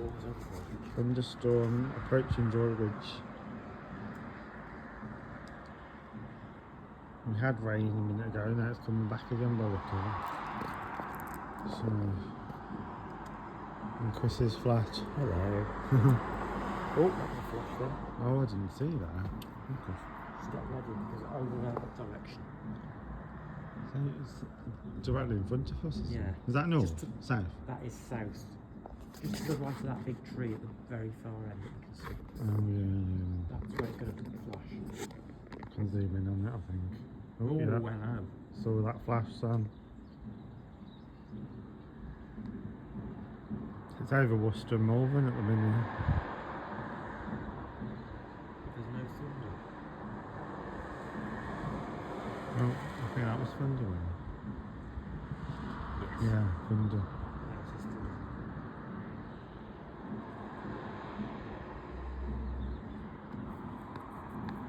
thunderstorms over Droitwich. Thunderstorm approaching Droitwich. We had rain a minute ago, now it's coming back again by the look of it. So, and Chris's flat. Hello. Oh, that was a flash then. Oh, I didn't see that. Okay. Just get ready because over that direction. So it's directly in front of us, isn't it? Yeah. Is that north? South? That is south. Just to the right of that big tree at the very far end that we can see. Oh yeah. That's where it's going to flash. Can zoom in on that, I think. Oh, yeah. hello. Saw that flash, Sam. It's over Worcester and Malvern at the minute. There's no thunder. Oh, I think that was thunder. Wasn't it? Yes. Yeah, thunder. That was just thunder.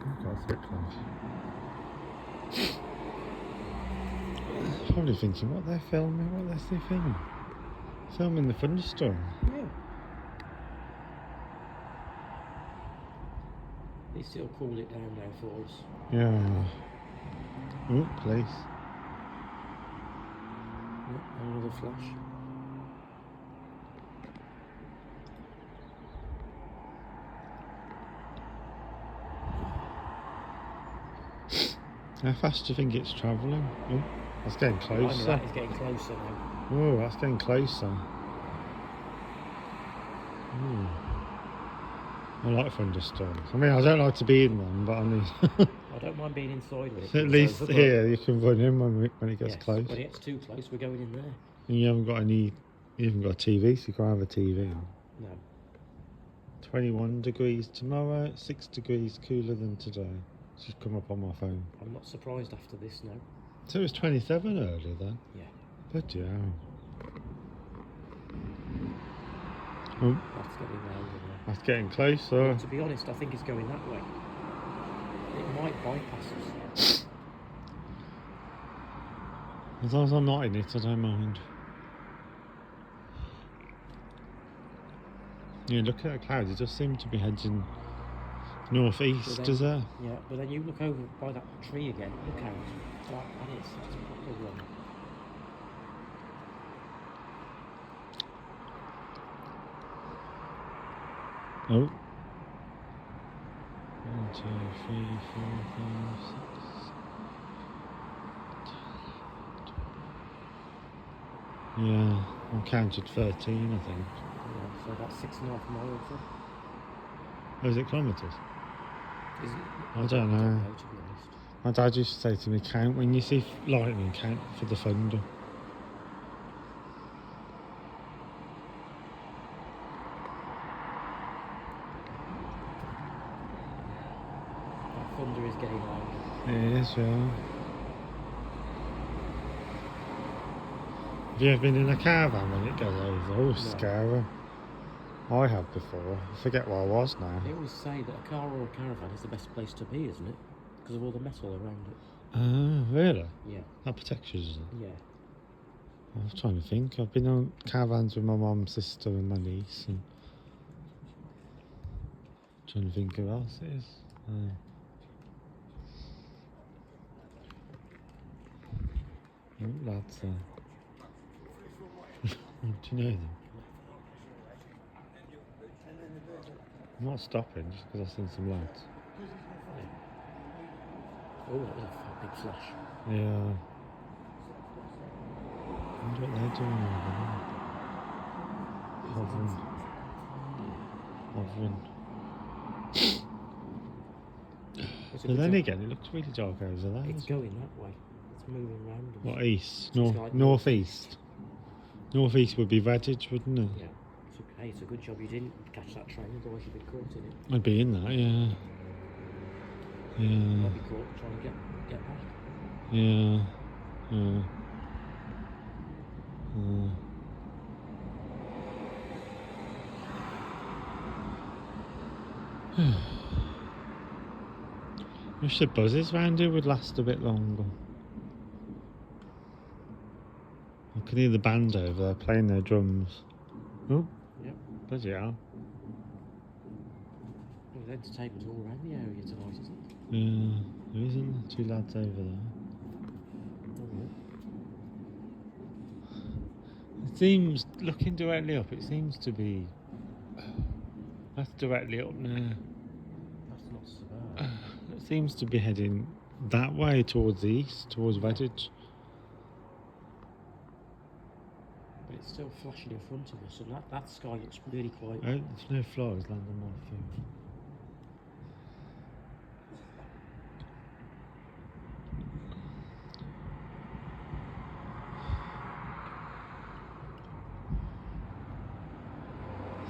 Oh, God, it's a bit close. Probably thinking what they're filming, what they're filming. Filming the thunderstorm. Yeah. They still cool it down now for us. Yeah. Oh, place. Yep, another flash. How fast do you think it's travelling? Oh, that's getting closer. That is getting closer now. Oh, that's getting closer. Ooh. I like thunderstorms. I mean, I don't like to be in one, but I mean... I don't mind being inside with it. At least here you can run in when it gets close. When it gets too close, we're going in there. And you haven't got a TV, so you can't have a TV. No. 21 degrees tomorrow, 6 degrees cooler than today. It's just come up on my phone. I'm not surprised after this now. So it was 27 earlier then? Yeah. Bloody hell. Oh, That's getting louder now. that's getting closer. To be honest, I think it's going that way. It might bypass us. As long as I'm not in it, I don't mind. Yeah, look at the clouds, it just seems to be heading northeast, does it? Yeah, but then you look over by that tree again, look how dark that is. That's proper wrong. Oh. 1, 2, 3, 4, 5, 6. Yeah, I counted 13, I think. Yeah, so that's 6.5 miles. Oh, is it kilometres? Is it? I don't know. To be honest. My dad used to say to me, count when you see lightning, count for the thunder. That thunder is getting loud. It is, yeah. Have you ever been in a caravan when it goes over? Oh, scary. I have before. I forget where I was now. They always say that a car or a caravan is the best place to be, isn't it? Because of all the metal around it. Ah, really? Yeah. That protects you, does it? Yeah. I was trying to think. I've been on caravans with my mum, sister and my niece. And trying to think who else it is. Oh, lads. Do you know them? I'm not stopping just because I've seen some lads. Oh, that was a big flash. Yeah. I wonder what they're doing over there. Hovering. But then again, it looks really dark over there. It's going that way. It's moving round. What, east? Like Northeast? Northeast would be Redditch, wouldn't it? Yeah. Hey, it's a good job you didn't catch that train, otherwise you'd be caught in it. I'd be in that, yeah. Yeah. I'd be caught trying to get back. Yeah. Yeah. Wish the buzzes round here would last a bit longer. I can hear the band over there playing their drums. Oh, yep. Bloody hell. Well, there's entertainment all around the area tonight, isn't it? Yeah, there isn't there? 2 lads over there. Oh, It seems, looking directly up, it seems to be... That's directly up there. that's not so bad. It seems to be heading that way towards the east, towards Redditch. But it's still flashing in front of us, and that sky looks really quite... Oh, there's no flies landing on my food.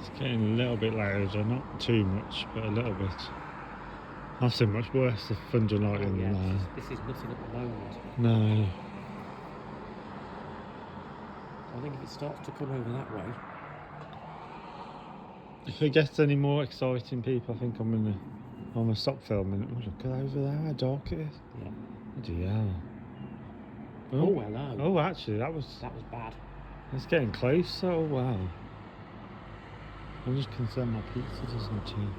It's getting a little bit louder, not too much, but a little bit. I've seen much worse, the thunder and lightning yeah, than that. this is nothing at the moment. No. I think if it starts to come over that way... If it gets any more exciting, people, I think I'm gonna stop filming. Oh, look at over there, how dark it is. Yeah. Bloody hell. Oh, hello. Oh, actually, that was bad. it's getting closer. Oh, wow. I'm just concerned my pizza doesn't turn.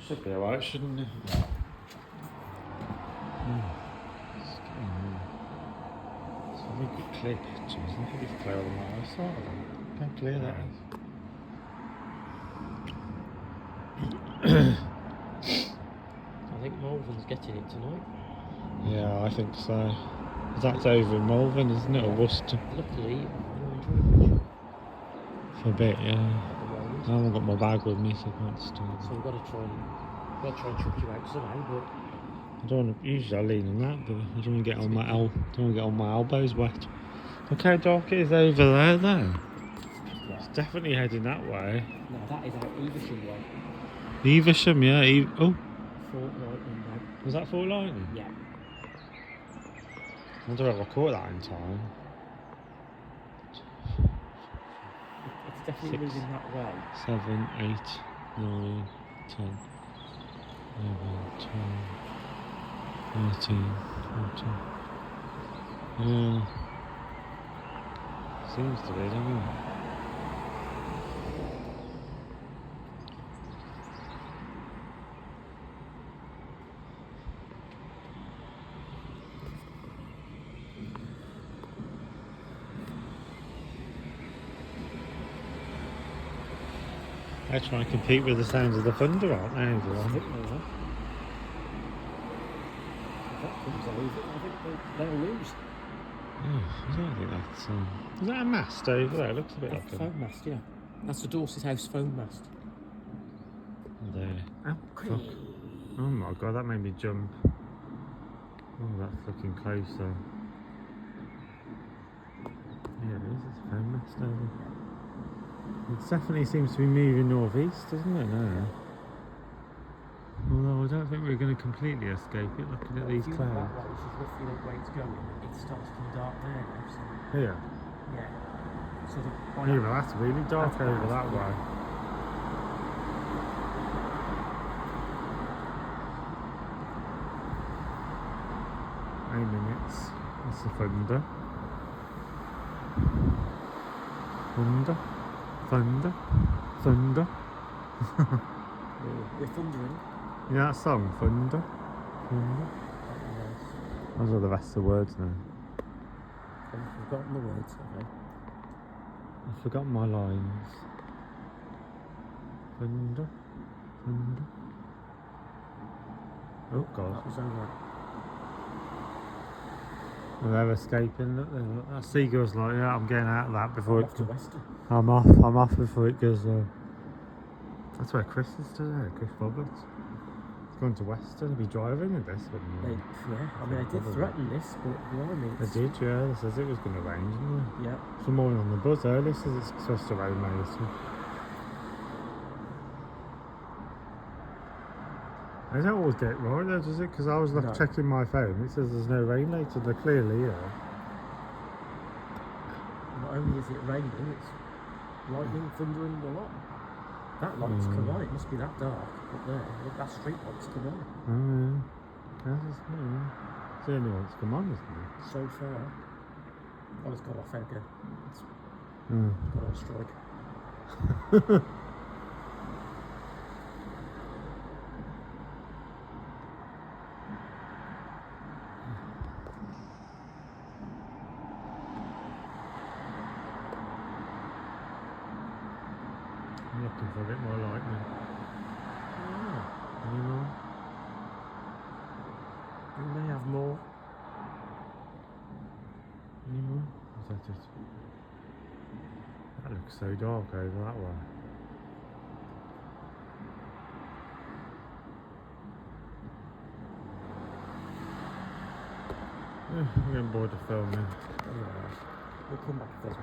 Should be alright, shouldn't it? It's a very good clear picture, isn't it? It's clear on my eyesight. How clear that is. I think Malvern's getting it tonight. Yeah, I think so. That's over in Malvern, isn't it? Or Worcester? Luckily, you're in Droitwich For a bit, yeah. at the moment. I haven't got my bag with me, so I can't So start. we've got to try and chuck you out somehow, but... I don't want to, usually I lean on that, but I don't want to get on my elbows wet. Look how dark it is over there, though. Yeah. It's definitely heading that way. No, that is out Evesham way. Evesham, yeah. Oh, Fort Lightning now. was that Fort Lightning? Yeah. I don't know if I caught that in time. It's definitely 6, moving that way. 7, 8, 9, 10, 11, 12, 13, 14. Yeah. Seems to be, doesn't it? They're trying to compete with the sounds of the thunder, aren't they? I Everyone? think they will. If that comes over, I think they'll lose. Oh, I don't think that's... is that a mast over there? It looks a bit That's like the phone mast, yeah. That's the Dorset House phone mast. there. Oh, Fuck. Oh my god, that made me jump. Oh, that's looking closer. Yeah, it is. It's a phone mast over there. It definitely seems to be moving northeast, doesn't it, now? Although I don't think we're going to completely escape it, looking at these clouds. That way, which is roughly the way it's going, it starts to come dark there now, so... Here? Yeah. So the... Yeah, but that's really dark That's over that yeah. way. 8 minutes. That's the thunder. Thunder. Thunder. Thunder. We're thundering. You know that song, Thunder? Thunder? Those are the rest of the words now. I've forgotten the words, okay. I've forgotten my lines. Thunder. Thunder. Oh god. That was over. They're escaping. Look, that seagull's like, yeah, I'm getting out of that before it. Off to Western. I'm off before it goes. That's where Chris is today, Chris Roberts. He's going to Western. He'll be driving in this, wouldn't he? Yeah, I mean, I did threaten this, but blimey. They did, yeah. They says it was going to rain, didn't they? Yeah. Some morning on the bus earlier says it's supposed to rain later. I don't always get it right though, does it? Because I was No. checking my phone. It says there's no rain later. They're clearly here. Not only is it raining, it's lightning, thundering a lot. That light's come on, it must be that dark up there. Look, that street light's come on. Oh, yeah. It's the only one that's come on, isn't it? So far. it's got off again. It's Mm. got on strike. I'm looking for a bit more lightning. Yeah. Any more? We may have more. Any more? Is that it? That looks so dark over that way. I'm getting bored of filming. Anyway, we'll come back if there's more.